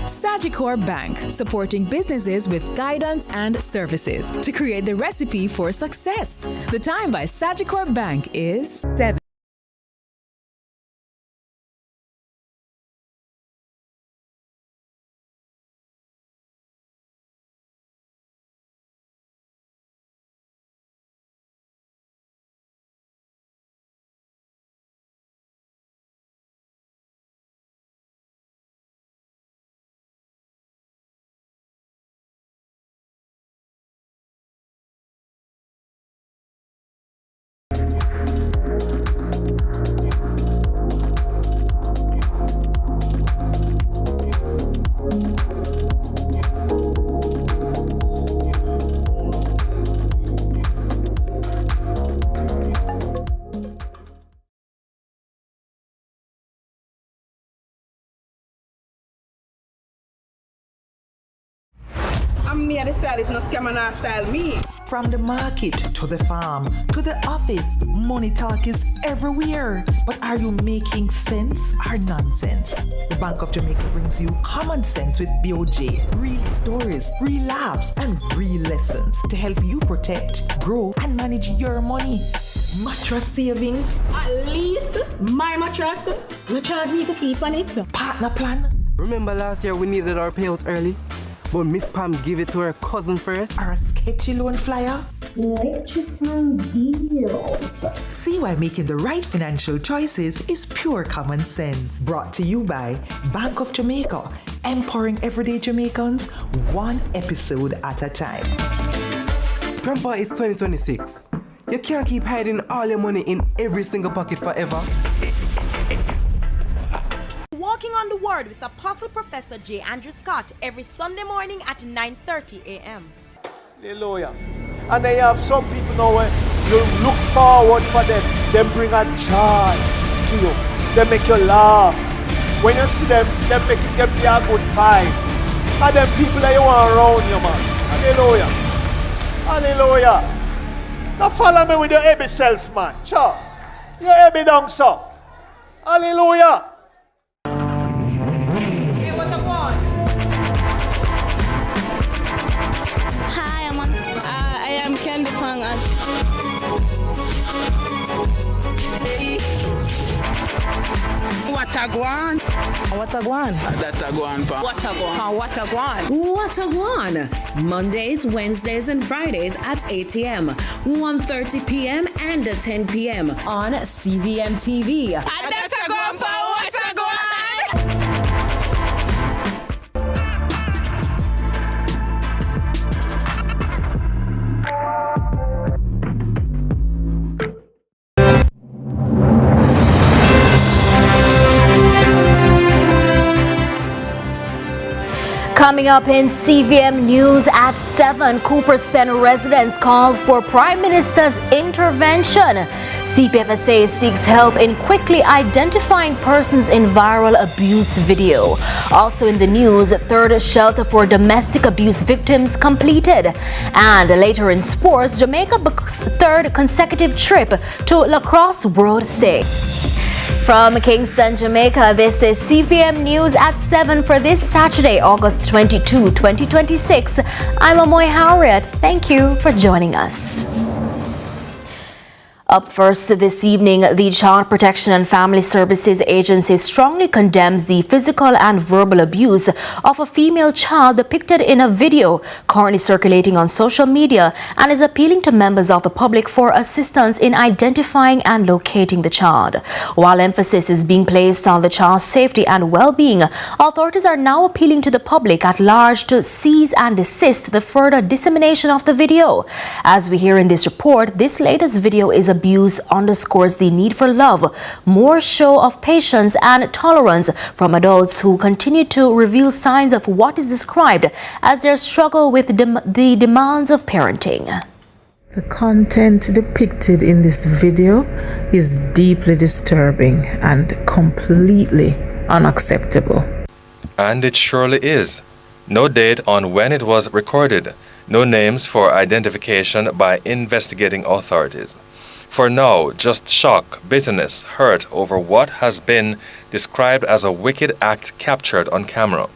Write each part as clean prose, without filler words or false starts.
Sagicor Bank, supporting businesses with guidance and services to create the recipe for success. The time by Sagicor Bank is 7. Me and the stylist no scam and not style me. From the market to the farm to the office, money talk is everywhere. But are you making sense or nonsense? The Bank of Jamaica brings you common sense with BOJ. Real stories, real laughs, and real lessons to help you protect, grow, and manage your money. Mattress savings. At least my mattress. No charge me to sleep on it. Partner plan. Remember last year we needed our payouts early? But Miss Pam gave it to her cousin first. Or a sketchy loan flyer. Electrifying deals. See why making the right financial choices is pure common sense. Brought to you by Bank of Jamaica, empowering everyday Jamaicans one episode at a time. Grandpa, it's 2026. You can't keep hiding all your money in every single pocket forever. Walking on the Word with Apostle Professor J. Andrew Scott every Sunday morning at 9:30 a.m. Hallelujah. And then you have some people now where you look forward for them. They bring a joy to you. They make you laugh. When you see them, they make you give you a good vibe. And then people that you want around you, man. Hallelujah. Hallelujah. Now follow me with your heavy self, man. Sure. Your heavy down, sir. Hallelujah. Watagwan. Watagwan. Watagwan. Watagwan. Watagwan. Mondays, Wednesdays, and Fridays at 8 a.m., 1:30 p.m., and 10 p.m. on CVM TV. Watagwan for Watagwan. Coming up in CVM News at 7, Cooper's Pen residents call for Prime Minister's intervention. CPFSA seeks help in quickly identifying persons in viral abuse video. Also in the news, third shelter for domestic abuse victims completed. And later in sports, Jamaica books third consecutive trip to Lacrosse World Stage. From Kingston, Jamaica, this is CVM News at 7 for this Saturday, August 22, 2026. I'm Amoy Harriet. Thank you for joining us. Up first this evening, the Child Protection and Family Services Agency strongly condemns the physical and verbal abuse of a female child depicted in a video currently circulating on social media and is appealing to members of the public for assistance in identifying and locating the child. While emphasis is being placed on the child's safety and well-being, authorities are now appealing to the public at large to cease and desist the further dissemination of the video. As we hear in this report, this latest video is abuse underscores the need for love, more show of patience and tolerance from adults who continue to reveal signs of what is described as their struggle with the demands of parenting. The content depicted in this video is deeply disturbing and completely unacceptable. And it surely is. No date on when it was recorded. No names for identification by investigating authorities. For now, just shock, bitterness, hurt over what has been described as a wicked act captured on camera.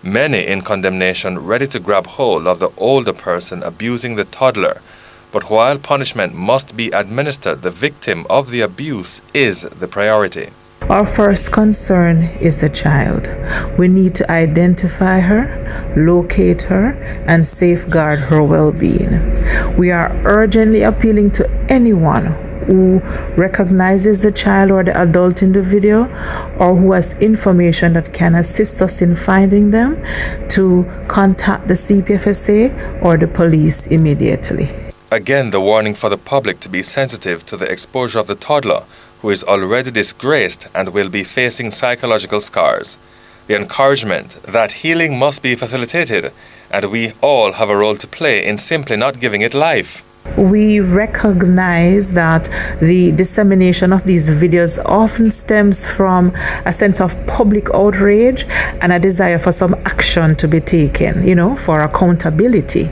many in condemnation ready to grab hold of the older person abusing the toddler. But while punishment must be administered, the victim of the abuse is the priority. Our first concern is the child. We need to identify her, locate her, and safeguard her well-being. We are urgently appealing to anyone who recognizes the child or the adult in the video, or who has information that can assist us in finding them, to contact the CPFSA or the police immediately. Again, the warning for the public to be sensitive to the exposure of the toddler, who is already disgraced and will be facing psychological scars. The encouragement that healing must be facilitated, and we all have a role to play in simply not giving it life. We recognize that the dissemination of these videos often stems from a sense of public outrage and a desire for some action to be taken, for accountability.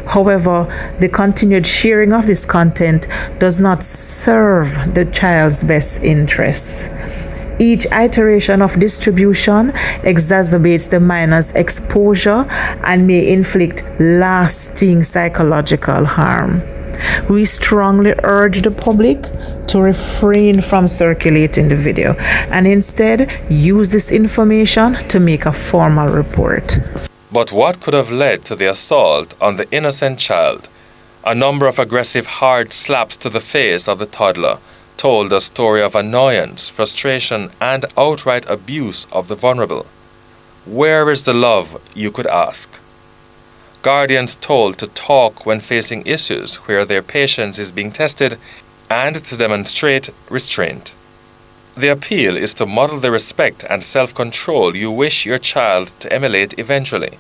However, the continued sharing of this content does not serve the child's best interests. Each iteration of distribution exacerbates the minor's exposure and may inflict lasting psychological harm. We strongly urge the public to refrain from circulating the video and instead use this information to make a formal report. But what could have led to the assault on the innocent child? A number of aggressive hard slaps to the face of the toddler told a story of annoyance, frustration, and outright abuse of the vulnerable. Where is the love, you could ask? Guardians told to talk when facing issues where their patience is being tested and to demonstrate restraint. The appeal is to model the respect and self-control you wish your child to emulate eventually.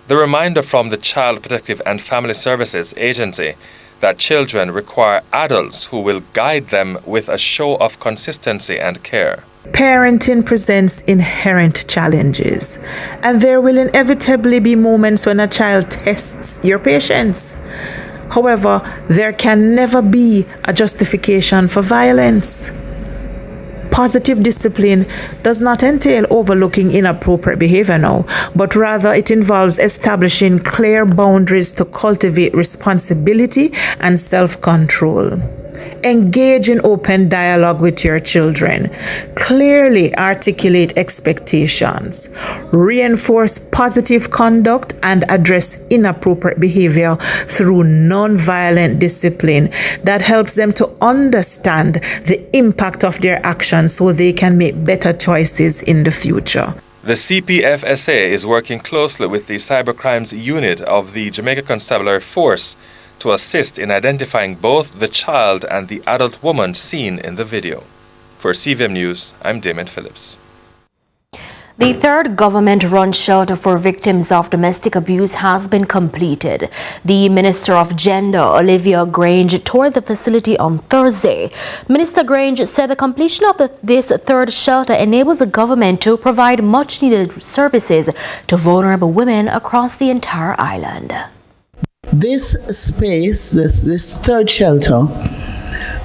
The reminder from the Child Protective and Family Services Agency that children require adults who will guide them with a show of consistency and care. Parenting presents inherent challenges, and there will inevitably be moments when a child tests your patience. However, there can never be a justification for violence. Positive discipline does not entail overlooking inappropriate behavior now, but rather it involves establishing clear boundaries to cultivate responsibility and self-control. Engage in open dialogue with your children. Clearly articulate expectations. Reinforce positive conduct and address inappropriate behavior through non-violent discipline that helps them to understand the impact of their actions so they can make better choices in the future. The CPFSA is working closely with the Cybercrimes Unit of the Jamaica Constabulary Force to assist in identifying both the child and the adult woman seen in the video. For CVM News, I'm Damon Phillips. The third government-run shelter for victims of domestic abuse has been completed. The Minister of Gender, Olivia Grange, toured the facility on Thursday. Minister Grange said the completion of this third shelter enables the government to provide much-needed services to vulnerable women across the entire island. This space, this third shelter,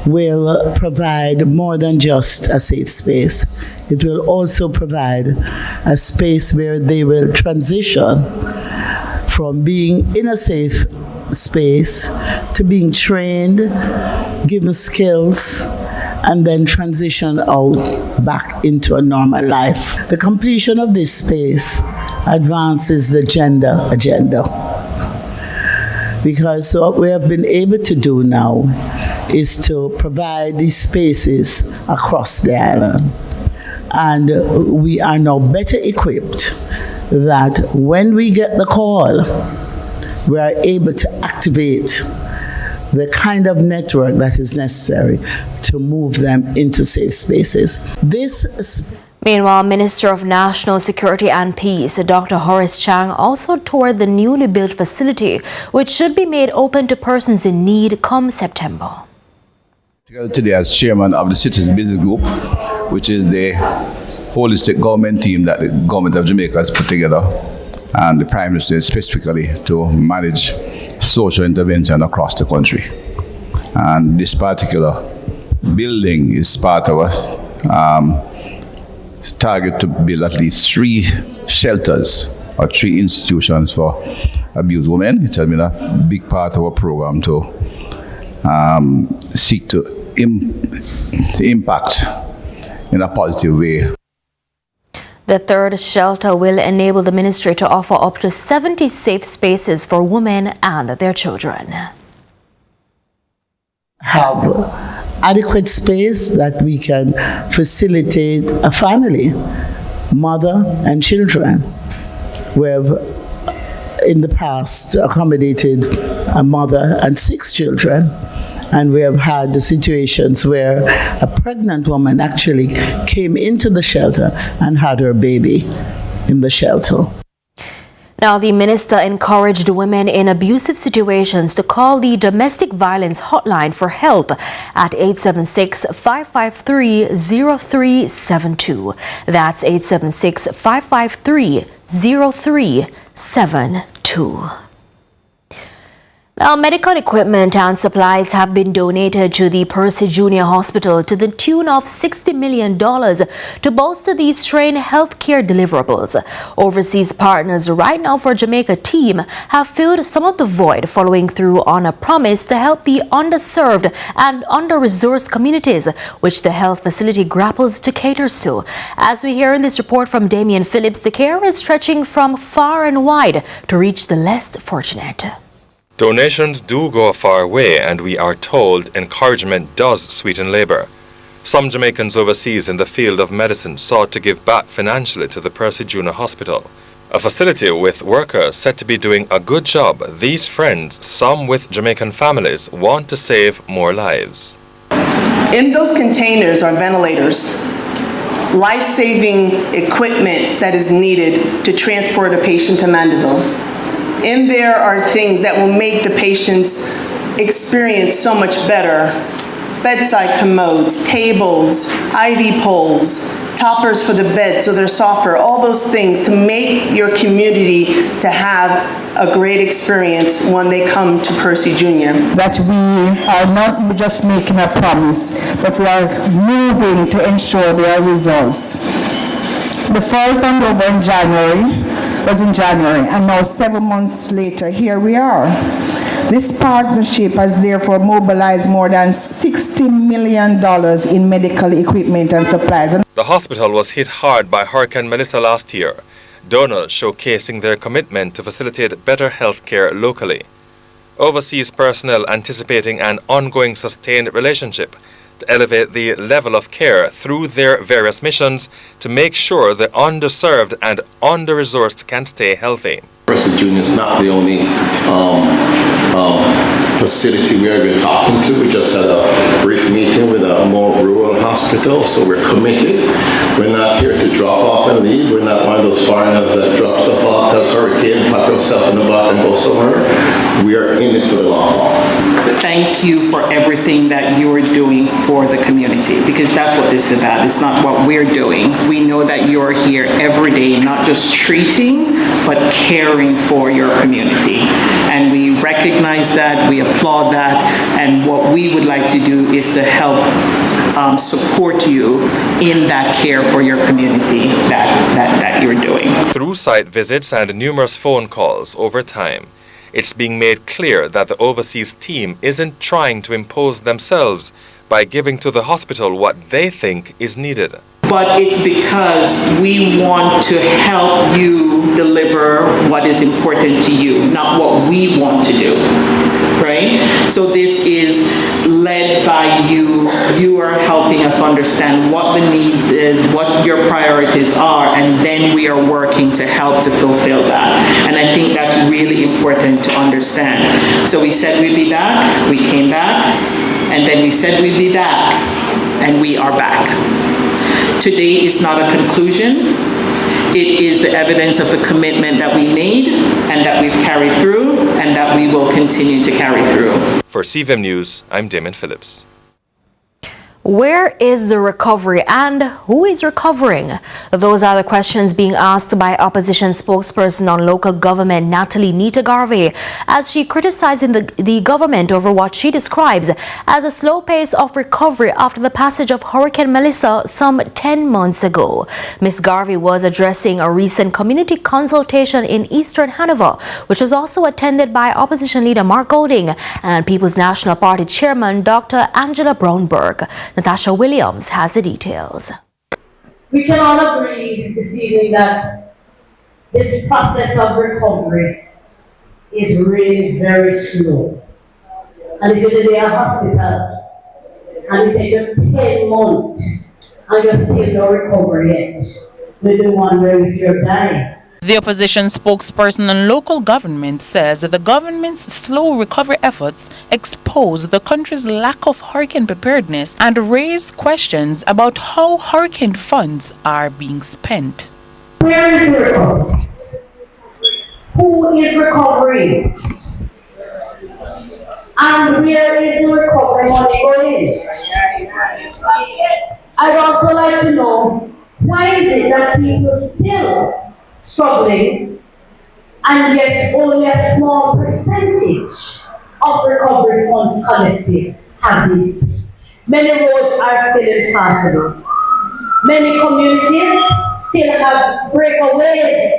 will provide more than just a safe space. It will also provide a space where they will transition from being in a safe space to being trained, given skills, and then transition out back into a normal life. The completion of this space advances the gender agenda. Because what we have been able to do now is to provide these spaces across the island. And we are now better equipped that when we get the call, we are able to activate the kind of network that is necessary to move them into safe spaces. Meanwhile, Minister of National Security and Peace, Dr. Horace Chang, also toured the newly built facility, which should be made open to persons in need come September. Today, as chairman of the Citizens Business Group, which is the holistic government team that the government of Jamaica has put together, and the Prime Minister specifically to manage social intervention across the country. And this particular building is part of us. Target to build at least 3 shelters or 3 institutions for abused women. It has been a big part of our program to seek to impact in a positive way. The third shelter will enable the ministry to offer up to 70 safe spaces for women and their children. Have adequate space that we can facilitate a family, mother and children. We have in the past accommodated a mother and 6 children. And we have had the situations where a pregnant woman actually came into the shelter and had her baby in the shelter. Now, the minister encouraged women in abusive situations to call the domestic violence hotline for help at 876-553-0372. That's 876-553-0372. Now, medical equipment and supplies have been donated to the Percy Junior Hospital to the tune of $60 million to bolster these trained healthcare deliverables. Overseas partners Right Now for Jamaica team have filled some of the void, following through on a promise to help the underserved and under-resourced communities, which the health facility grapples to cater to. As we hear in this report from Damian Phillips, the care is stretching from far and wide to reach the less fortunate. Donations do go a far way, and we are told encouragement does sweeten labor. Some Jamaicans overseas in the field of medicine sought to give back financially to the Percy Junior Hospital, a facility with workers said to be doing a good job. These friends, some with Jamaican families, want to save more lives. In those containers are ventilators, life-saving equipment that is needed to transport a patient to Mandeville. In there are things that will make the patient's experience so much better. Bedside commodes, tables, IV poles, toppers for the bed so they're softer, all those things to make your community to have a great experience when they come to Percy Junior. That we are not just making a promise, but we are moving to ensure there are results. The first handover in January was in January, and now 7 months later, here we are. This partnership has therefore mobilized more than $60 million in medical equipment and supplies. The hospital was hit hard by Hurricane Melissa last year, donors showcasing their commitment to facilitate better health care locally. Overseas personnel anticipating an ongoing sustained relationship to elevate the level of care through their various missions to make sure the underserved and under-resourced can stay healthy. Percy Junior is not the only facility we are going to talk to. We just had a brief meeting with a more rural hospital, so we're committed. We're not here to drop off and leave. We're not one of those foreigners that drop stuff off because hurricane, pat yourself in the back and go somewhere. We are in it for the long haul. Thank you for everything that you're doing for the community, because that's what this is about. It's not what we're doing. We know that you're here every day, not just treating, but caring for your community. And we recognize that, we applaud that, and what we would like to do is to help support you in that care for your community that you're doing. Through site visits and numerous phone calls over time, it's being made clear that the overseas team isn't trying to impose themselves by giving to the hospital what they think is needed. But it's because we want to help you deliver what is important to you, not what we want to do, right? So this is led by you. You are helping us understand what the needs is, what your priorities are, and then we are working to help to fulfill that. And I think that's really important to understand. So we said we'd be back, we came back, and then we said we'd be back, and we are back. Today is not a conclusion. It is the evidence of the commitment that we made and that we've carried through and that we will continue to carry through. For CVM News, I'm Damon Phillips. Where is the recovery and who is recovering? Those are the questions being asked by opposition spokesperson on local government Natalie Nita-Garvey as she criticizing the government over what she describes as a slow pace of recovery after the passage of Hurricane Melissa some 10 months ago. Ms. Garvey was addressing a recent community consultation in Eastern Hanover, which was also attended by opposition leader Mark Golding and People's National Party chairman Dr. Angela Brownberg. Natasha Williams has the details. We can all agree this evening that this process of recovery is really very slow. And if you're in a hospital and it takes you 10 months and you're still not recovered yet, we do wonder if you're dying. The opposition spokesperson on local government says that the government's slow recovery efforts expose the country's lack of hurricane preparedness and raise questions about how hurricane funds are being spent. Where is the recovery? Who is recovering? And where is the recovery money going? I'd also like to know, why is it that people still struggling and yet only a small percentage of recovery funds collected have been spent? Many roads are still impassable. Many communities still have breakaways,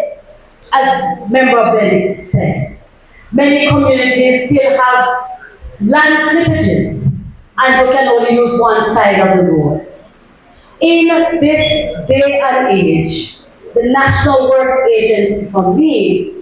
as Member Bennett said. Many communities still have land slippages and we can only use one side of the road. In this day and age, the National Works Agency for me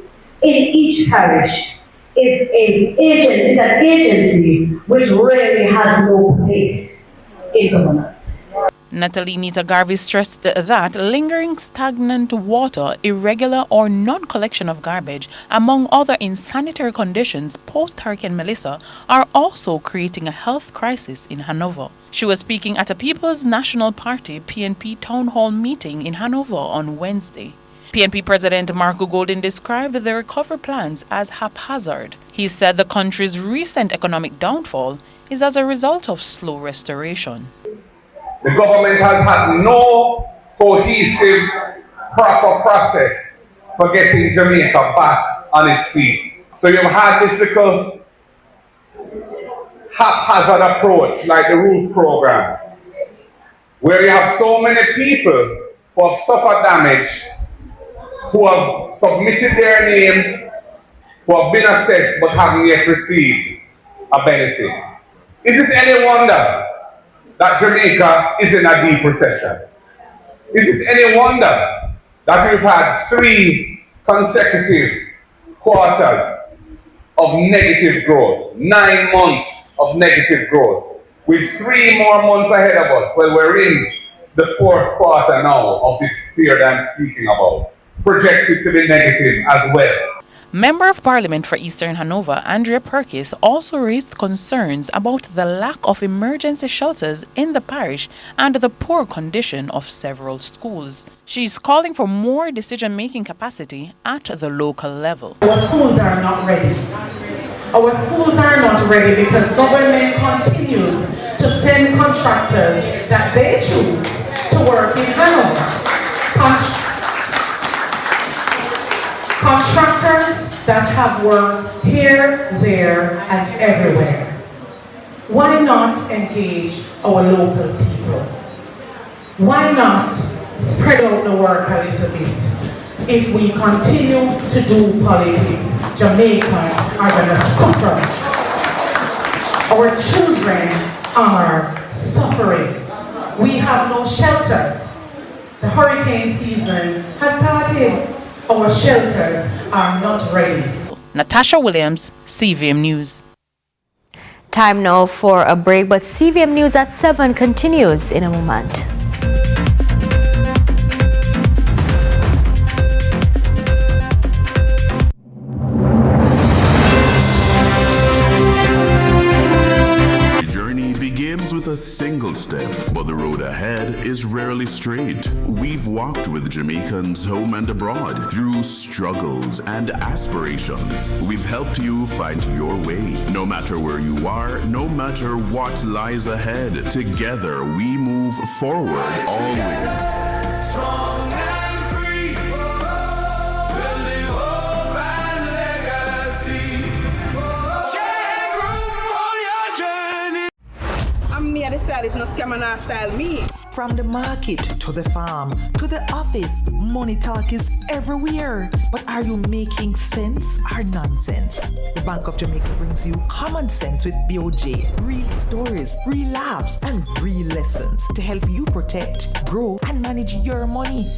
in each parish is an agency which really has no place in governance. Natalie Nita-Garvey stressed that lingering stagnant water, irregular or non-collection of garbage, among other insanitary conditions post-Hurricane Melissa, are also creating a health crisis in Hanover. She was speaking at a People's National Party PNP town hall meeting in Hanover on Wednesday. PNP President Mark Golding described the recovery plans as haphazard. He said the country's recent economic downfall is as a result of slow restoration. The government has had no cohesive, proper process for getting Jamaica back on its feet. So you've had this little haphazard approach like the roof program, where you have so many people who have suffered damage, who have submitted their names, who have been assessed but haven't yet received a benefit. Is it any wonder that Jamaica is in a deep recession? Is it any wonder that we've had 3 consecutive quarters of negative growth, 9 months of negative growth, with 3 more months ahead of us? Well, we're in the 4th quarter now of this period I'm speaking about, projected to be negative as well. Member of Parliament for Eastern Hanover, Andrea Perkis, also raised concerns about the lack of emergency shelters in the parish and the poor condition of several schools. She is calling for more decision-making capacity at the local level. Our schools are not ready. Our schools are not ready because government continues to send contractors that they choose to work in Hanover. Contractors that have worked here, there, and everywhere. Why not engage our local people? Why not spread out the work a little bit? If we continue to do politics, Jamaicans are going to suffer. Our children are suffering. We have no shelters. The hurricane season has started. Our shelters are not ready. Natasha Williams, CVM News. Time now for a break, but CVM News at 7 continues in a moment. The journey begins with a single step, but the road ahead is is rarely straight. We've walked with Jamaicans home and abroad through struggles and aspirations. We've helped you find your way. No matter where you are, no matter what lies ahead, together we move forward always. Strong and free, building hope and legacy. Check room on your journey. I'm me, the stylist, no scam and not style me. From the market to the farm to the office, money talk is everywhere. But are you making sense or nonsense? The Bank of Jamaica brings you common sense with BOJ. Real stories, real laughs, and real lessons to help you protect, grow, and manage your money.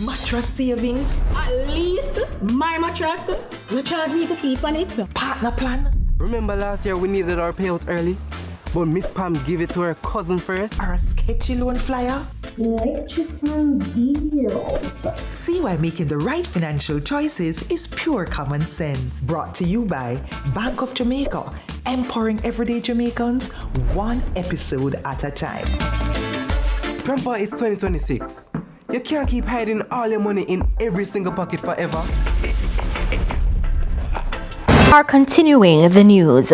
Mattress savings. At least my mattress, no charge me to sleep on it. Partner plan. Remember last year we needed our payouts early? But Miss Pam gave it to her cousin first. Or a sketchy loan flyer. Electrifying deals. See why making the right financial choices is pure common sense. Brought to you by Bank of Jamaica, empowering everyday Jamaicans one episode at a time. Grandpa, it's 2026. You can't keep hiding all your money in every single pocket forever. Are continuing the news.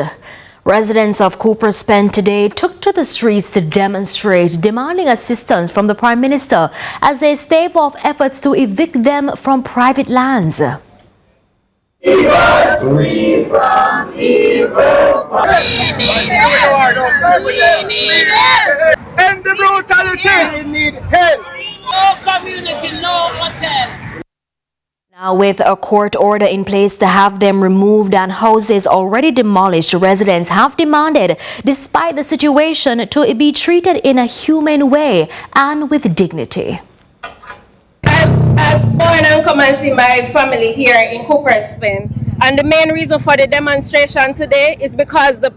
Residents of Cooper's Pen today took to the streets to demonstrate, demanding assistance from the Prime Minister as they stave off efforts to evict them from private lands. Keep us free from evil. We need it. End the brutality. We need help. No community, no hotel. Now, with a court order in place to have them removed and houses already demolished, residents have demanded, despite the situation, to be treated in a humane way and with dignity. I'm born and come and see my family here in Cooper's Pen. And the main reason for the demonstration today is because the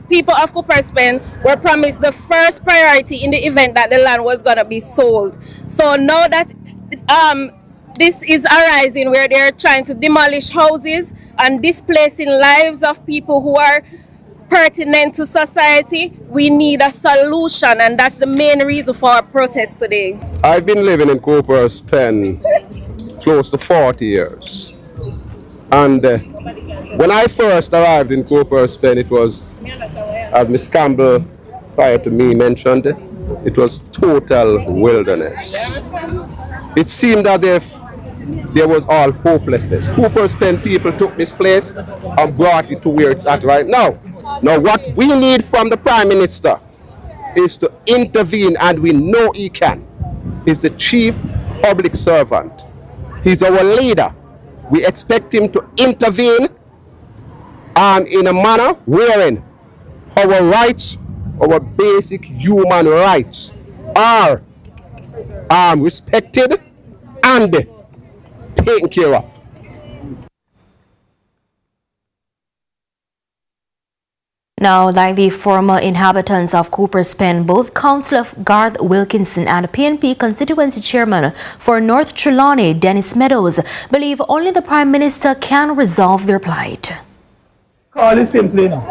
people of Cooper's Pen were promised the first priority in the event that the land was going to be sold. So now that this is arising where they're trying to demolish houses and displacing lives of people who are pertinent to society, we need a solution, and that's the main reason for our protest today. I've been living in Cooper's Pen close to 40 years. And when I first arrived in Cooper's Pen, it was, as Miss Campbell prior to me mentioned, it was total wilderness. It seemed that if there was all hopelessness. Cooper's Pen people took this place and brought it to where it's at right now. Now what we need from the Prime Minister is to intervene, and we know he can. He's the chief public servant. He's our leader. We expect him to intervene in a manner wherein our rights, our basic human rights are respected and taken care of. Now, like the former inhabitants of Cooper's Pen, both Councillor Garth Wilkinson and PNP constituency chairman for North Trelawney, Dennis Meadows, believe only the Prime Minister can resolve their plight. Call it simply now.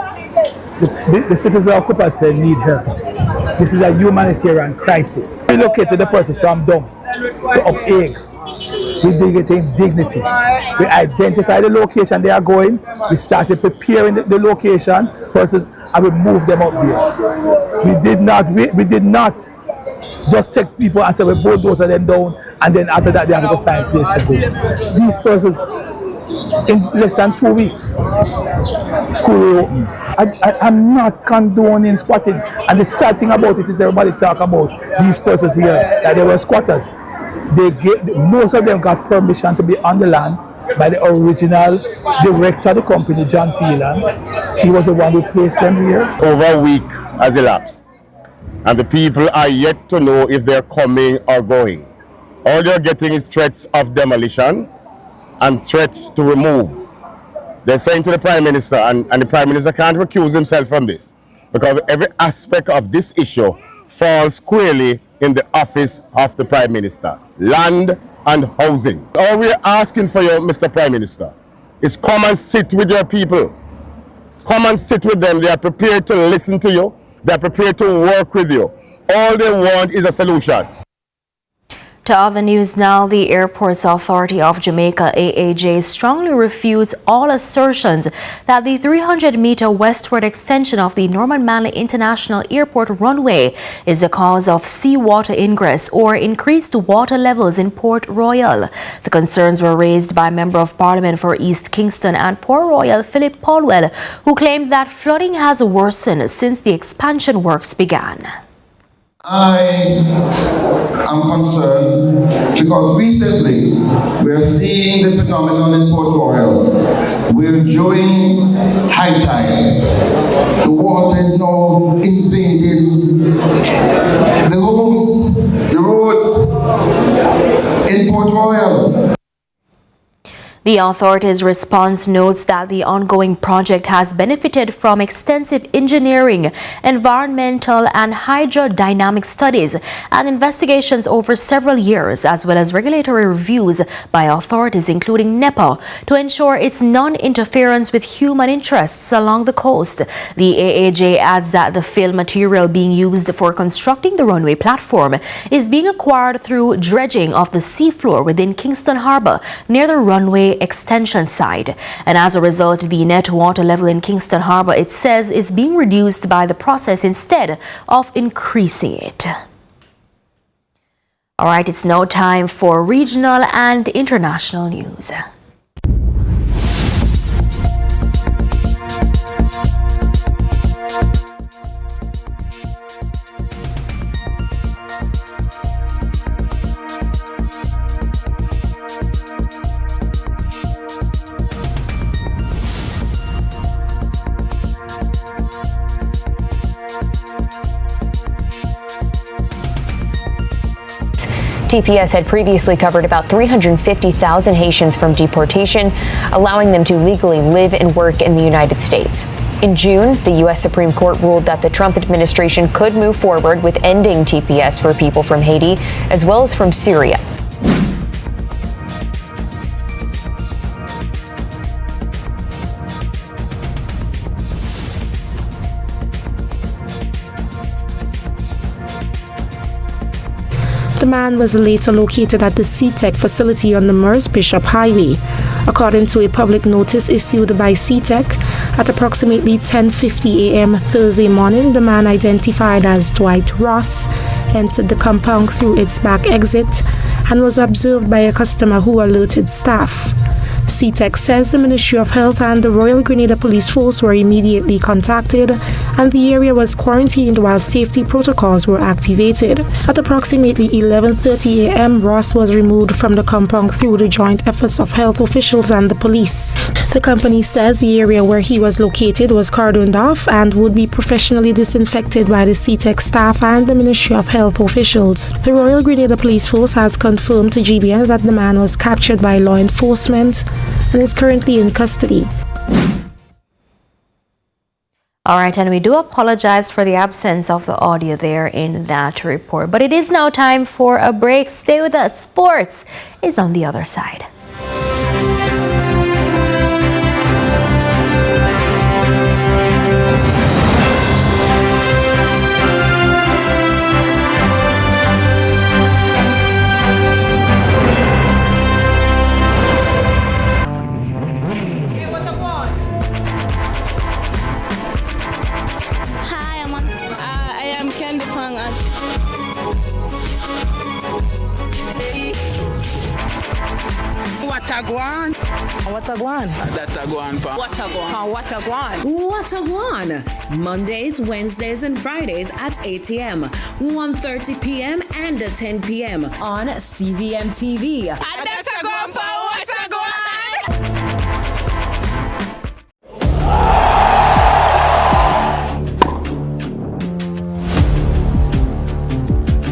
The citizens of Cooper's Pen need help. This is a humanitarian crisis. We located the person from Dom to Up Egg. We dig in dignity. We identify the location they are going. We started preparing the location versus, and we moved them up there. We did not just take people and say we bulldozer them down, and then after that they have to find a place to go. These persons, in less than 2 weeks, school will open. I'm not condoning squatting, and the sad thing about it is everybody talk about these persons here that they were squatters. Most of them got permission to be on the land by the original director of the company, John Phelan. He was the one who placed them here. Over a week has elapsed, and the people are yet to know if they're coming or going. All they're getting is threats of demolition and threats to remove. They're saying to the Prime Minister, and the Prime Minister can't recuse himself from this, because every aspect of this issue falls squarely in the office of the Prime Minister, land and housing. All we're asking for you, Mr. Prime Minister, is come and sit with your people. Come and sit with them. They are prepared to listen to you. They are prepared to work with you. All they want is a solution. To other news now, the Airports Authority of Jamaica, AAJ, strongly refutes all assertions that the 300-meter westward extension of the Norman Manley International Airport runway is the cause of seawater ingress or increased water levels in Port Royal. The concerns were raised by Member of Parliament for East Kingston and Port Royal, Philip Polwell, who claimed that flooding has worsened since the expansion works began. I am concerned because recently we're seeing the phenomenon in Port Royal where during high tide the water is now invading the homes, the roads in Port Royal. The authority's response notes that the ongoing project has benefited from extensive engineering, environmental and hydrodynamic studies and investigations over several years, as well as regulatory reviews by authorities including NEPA to ensure its non-interference with human interests along the coast. The AAJ adds that the fill material being used for constructing the runway platform is being acquired through dredging of the seafloor within Kingston Harbour near the runway extension side, and as a result the net water level in Kingston Harbour, it says, is being reduced by the process instead of increasing it. All right, it's now time for regional and international news. TPS had previously covered about 350,000 Haitians from deportation, allowing them to legally live and work in the United States. In June, the U.S. Supreme Court ruled that the Trump administration could move forward with ending TPS for people from Haiti as well as from Syria. The man was later located at the CTEC facility on the Merce Bishop Highway. According to a public notice issued by CTEC, at approximately 10:50 a.m. Thursday morning, the man identified as Dwight Ross entered the compound through its back exit and was observed by a customer who alerted staff. CTEC says the Ministry of Health and the Royal Grenada Police Force were immediately contacted and the area was quarantined while safety protocols were activated. At approximately 11:30 a.m., Ross was removed from the compound through the joint efforts of health officials and the police. The company says the area where he was located was cordoned off and would be professionally disinfected by the CTEC staff and the Ministry of Health officials. The Royal Grenada Police Force has confirmed to GBN that the man was captured by law enforcement and is currently in custody. All right, and we do apologize for the absence of the audio there in that report. But it is now time for a break. Stay with us. Sports is on the other side. Watagwan. Watagwan. Watagwan. Watagwan. Watagwan. Mondays, Wednesdays, and Fridays at 8 a.m., 1:30 p.m., and 10 p.m. on CVM TV.